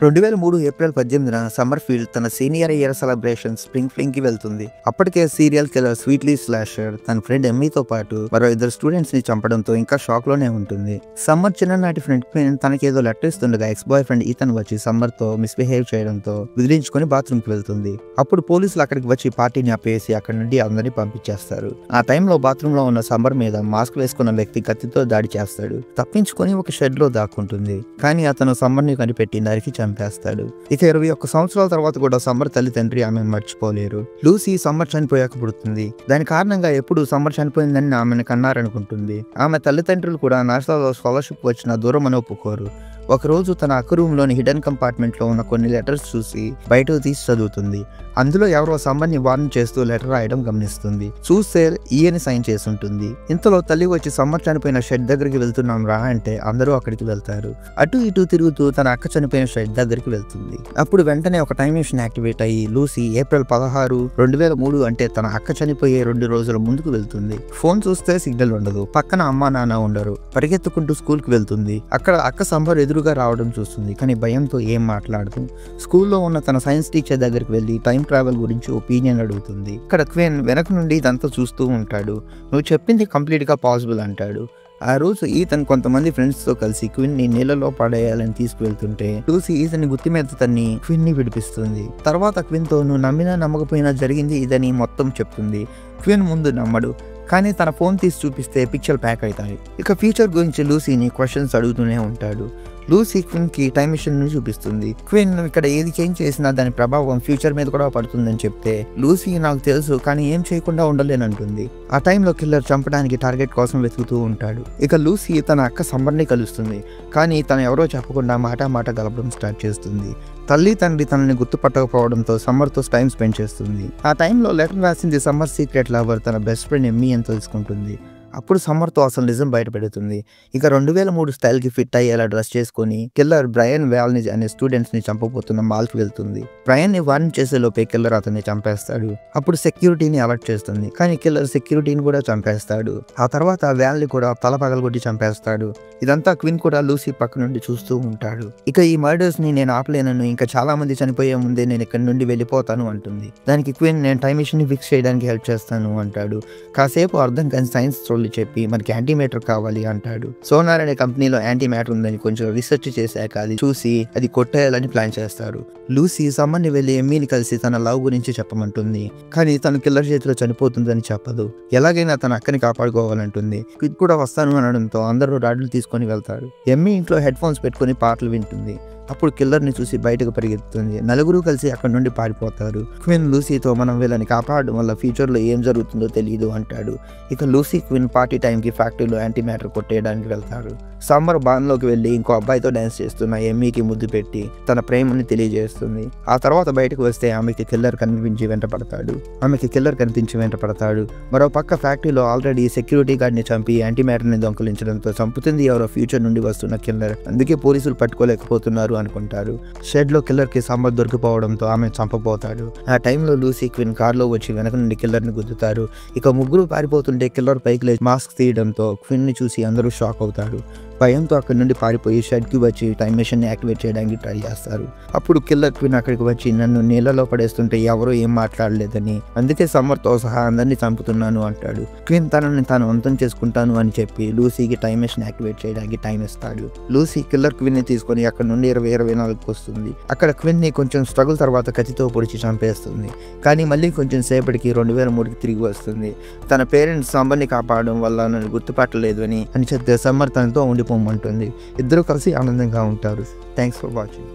2003 April 18న Sommerfeld తన senior year celebration spring fling కి వెళ్తుంది. అప్పటికే సీరియల్ కిల్లర్ స్వీట్లీ స్లాషర్ తన ఫ్రెండ్ ఎమ్మీతో పాటు మరో ఇద్దరు స్టూడెంట్స్ ని చంపడంతో ఇంకా షాక్ లోనే ఉంటుంది. సమ్మర్ చిన్ననాటి ఫ్రెండ్ క్వీన్ తనకేదో లెటర్ ఇస్తుండగా ఎక్స్ బాయ్ ఫ్రెండ్ ఈతన్ వచ్చి సమ్మర్ తో మిస్బిహేవ్ చేయడంతో విదిలించుకుని బాత్రూమ్ కి వెళ్తుంది. అప్పుడు పోలీసులు అక్కడికి వచ్చి పార్టీని ఆపేసి అక్కడి నుండి అందరినీ పంపించేస్తారు. ఆ టైంలో బాత్రూమ్ లో ఉన్న సమ్మర్ మీద మాస్క్ వేసుకున్న వ్యక్తి కత్తితో దాడి చేస్తాడు. తప్పించుకొని ఒక షెడ్ లో దాక్కుంటుంది. కానీ అతను సమ్మర్ ని కనిపెట్టి నరికి చంపేస్తాడు. ఇక 21 సంవత్సరాల తర్వాత కూడా సమ్మర్ తల్లిదండ్రి ఆమెను మర్చిపోలేరు. లూసీ సమ్మర్ చనిపోయాక పుడుతుంది. దాని కారణంగా ఎప్పుడు సమ్మర్ చనిపోయిందని ఆమెను కన్నారనుకుంటుంది. ఆమె తల్లిదండ్రులు కూడా నాసాలో స్కాలర్షిప్ వచ్చిన దూరం అని ఒప్పుకోరు. ఒకరోజు తన అక్క రూమ్ లోని హిడెన్ కంపార్ట్మెంట్ లో ఉన్న కొన్ని లెటర్స్ చూసి బయటకు తీసి చదువుతుంది. అందులో ఎవరో సమ్మర్ని వార్న్ చేస్తూ లెటర్ రాయడం గమనిస్తుంది. చూస్తే ఈయన సైన్ చేసి ఉంటుంది. ఇంతలో తల్లి వచ్చి సమ్మర్ చనిపోయిన షెడ్ దగ్గరికి వెళ్తున్నాం రా అంటే అందరూ అక్కడికి వెళ్తారు. అటు ఇటు తిరుగుతూ తన అక్క చనిపోయిన షెడ్ దగ్గరికి వెళ్తుంది. అప్పుడు వెంటనే ఒక టైం మెషిన్ యాక్టివేట్ అయ్యి లూసీ ఏప్రిల్ 16, 2003 అంటే తన అక్క చనిపోయే 2 రోజుల ముందుకు వెళ్తుంది. ఫోన్ చూస్తే సిగ్నల్ ఉండదు. పక్కన అమ్మా నాన్న ఉండరు. పరిగెత్తుకుంటూ స్కూల్ కి వెళ్తుంది. అక్కడ అక్క సమ్మర్ ఎదురుగా రావడం చూస్తుంది. కానీ భయంతో ఏం మాట్లాడదు. స్కూల్లో ఉన్న తన సైన్స్ టీచర్ దగ్గరికి వెళ్లి టైం ట్రావెల్ గురించి ఒపీనియన్ అడుగుతుంది. ఇక్కడ క్వీన్ వెనక నుండి ఇదంతా చూస్తూ ఉంటాడు. నువ్వు చెప్పింది కంప్లీట్ గా పాసిబుల్ అంటాడు. ఆ రోజు ఈతన్ కొంతమంది ఫ్రెండ్స్ తో కలిసి క్వీన్ ని నీళ్ళలో పడేయాలని తీసుకువెళ్తుంటే లూసీ ఈతని గుత్తి మీద తన్ని క్వీన్ ని విడిపిస్తుంది. తర్వాత క్వీన్ తో నువ్వు నమ్మినా నమ్మకపోయినా జరిగింది ఇదని మొత్తం చెప్తుంది. క్వీన్ ముందు నమ్మడు. కానీ తన ఫోన్ తీసి చూపిస్తే పిక్చర్ ప్యాక్ అవుతాయి. ఇక ఫ్యూచర్ గురించి లూసీని క్వశ్చన్స్ అడుగుతూనే ఉంటాడు. లూసీ క్వీన్ కి టైం మిషన్ ని చూపిస్తుంది. క్వీన్ ఇక్కడ ఏది చేంజ్ చేసినా దాని ప్రభావం ఫ్యూచర్ మీద కూడా పడుతుందని చెప్తే లూసీ నాకు తెలుసు కానీ ఏం చేయకుండా ఉండలేనంటుంది. ఆ టైంలో కిల్లర్ చంపడానికి టార్గెట్ కోసం వెతుకుతూ ఉంటాడు. ఇక లూసీ తన అక్క సమ్మర్ని కలుస్తుంది. కానీ తను ఎవరో చెప్పకుండా మాట గలపడం స్టార్ట్ చేస్తుంది. తల్లి తండ్రి తనని గుర్తుపట్టకపోవడంతో సమ్మర్తో టైం స్పెండ్ చేస్తుంది. ఆ టైంలో లెటర్ రాసింది సమ్మర్ సీక్రెట్ లవర్ తన బెస్ట్ ఫ్రెండ్ ఎమ్మీ అని తెలుసుకుంటుంది. అప్పుడు సమ్మర్తో అసలు నిజం బయటపెడుతుంది. ఇక 2003 స్టైల్కి ఫిట్ అయ్యేలా డ్రెస్ చేసుకుని కిల్లర్ బ్రయన్ వ్యాల్ని అనే స్టూడెంట్స్ని చంపబోతున్న మాల్కి వెళ్తుంది. బ్రయన్ని వార్న్ చేసే లోపే కిల్లర్ అతన్ని చంపేస్తాడు. అప్పుడు సెక్యూరిటీని అలర్ట్ చేస్తుంది. కానీ కిల్లర్ సెక్యూరిటీని కూడా చంపేస్తాడు. ఆ తర్వాత వ్యాల్ని కూడా తల పగలగొట్టి చంపేస్తాడు. ఇదంతా క్వీన్ కూడా లూసీ పక్క నుండి చూస్తూ ఉంటాడు. ఇక ఈ మర్డర్స్ ని నేను ఆపలేనను, ఇంకా చాలా మంది చనిపోయే ముందే నేను ఇక్కడ నుండి వెళ్ళిపోతాను అంటుంది. దానికి క్వీన్ నేను టైం మిషన్ ని ఫిక్స్ చేయడానికి హెల్ప్ చేస్తాను అంటాడు. కాసేపు అర్థం కాని సైన్స్ చెప్పి మనకి యాంటీమేటర్ కావాలి అంటాడు. సోనార్ అనే కంపెనీలో యాంటీమేటర్ ఉందని కొంచెం రీసెర్చ్ చేశాక అది చూసి అది కొట్టేయాలని ప్లాన్ చేస్తారు. లూసీ సమ్మర్ని వెళ్లి ఎమ్మీని కలిసి తన లవ్ గురించి చెప్పమంటుంది. కానీ తను కిల్లర్ చేతిలో చనిపోతుందని చెప్పదు. ఎలాగైనా తన అక్కని కాపాడుకోవాలంటుంది. క్విడ్ కూడా వస్తాను అనడంతో అందరూ రాడ్లు తీసుకొని వెళ్తారు. ఎమ్మీ ఇంట్లో హెడ్ ఫోన్స్ పెట్టుకుని పాటలు వింటుంది. అప్పుడు కిల్లర్ని చూసి బయటకు పరిగెత్తుతుంది. నలుగురు కలిసి అక్కడి నుండి పారిపోతారు. క్వీన్ లూసీతో మనం వీళ్ళని కాపాడడం వల్ల ఫ్యూచర్లో ఏం జరుగుతుందో తెలియదు అంటాడు. ఇక లూసీ క్వీన్ పార్టీ టైంకి ఫ్యాక్టరీలో యాంటీ మ్యాటర్ కొట్టేయడానికి వెళ్తారు. సమ్మర్ బాన్లోకి వెళ్ళి ఇంకో అబ్బాయితో డాన్స్ చేస్తున్న ఎమ్మీకి ముద్దు పెట్టి తన ప్రేమని తెలియజేస్తుంది. ఆ తర్వాత బయటకు వస్తే ఆమెకి కిల్లర్ కనిపించి వెంట పడతాడు. మరో పక్క ఫ్యాక్టరీలో ఆల్రెడీ సెక్యూరిటీ గార్డ్ని చంపి యాంటీ మ్యాటర్ని దొంకలించడంతో చంపుతుంది ఎవరో ఫ్యూచర్ నుండి వస్తున్న కిల్లర్. అందుకే పోలీసులు పట్టుకోలేకపోతున్నారు అనుకుంటారు. షెడ్ లో కిల్లర్ కి సమ్మర్ దొరికిపోవడంతో ఆమె చంపబోతాడు. ఆ టైంలో లూసీ క్వీన్ కార్లో వచ్చి వెనక నుండి కిల్లర్ ని గుద్దుతారు. ఇక ముగ్గురు పారిపోతుంటే కిల్లర్ పైకి లేచి మాస్క్ తీయడంతో క్వీన్ ని చూసి అందరూ షాక్ అవుతారు. భయంతో అక్కడి నుండి పారిపోయి షెడ్ కి వచ్చి టైం మెషిన్ ని యాక్టివేట్ చేయడానికి ట్రై చేస్తారు. అప్పుడు కిల్లర్ క్వీన్ అక్కడికి వచ్చి నన్ను నీళ్ళలో పడేస్తుంటే ఎవరో ఏం మాట్లాడలేదని, అందుకే సమ్మర్ తో సహా అందరినీ చంపుతున్నాను అంటాడు. క్వీన్ తనని తాను అంతం చేసుకుంటాను అని చెప్పి లూసీకి టైం మెషిన్ యాక్టివేట్ చేయడానికి టైం ఇస్తాడు. లూసీ కిల్లర్ క్వీన్ ని తీసుకొని అక్కడ నుండి 2024 వస్తుంది. అక్కడ క్వీన్ ని కొంచెం స్ట్రగుల్ తర్వాత కత్తితో పొడిచి చంపేస్తుంది. కానీ మళ్ళీ కొంచెం సేపటికి 2003కి తిరిగి వస్తుంది. తన పేరెంట్స్ సమ్మర్ని కాపాడడం వల్ల నన్ను గుర్తుపట్టలేదు అని చెప్తే సమ్మర్ తనతో ఉండిపోమంటుంది. ఇద్దరు కలిసి ఆనందంగా ఉంటారు. Thanks for watching.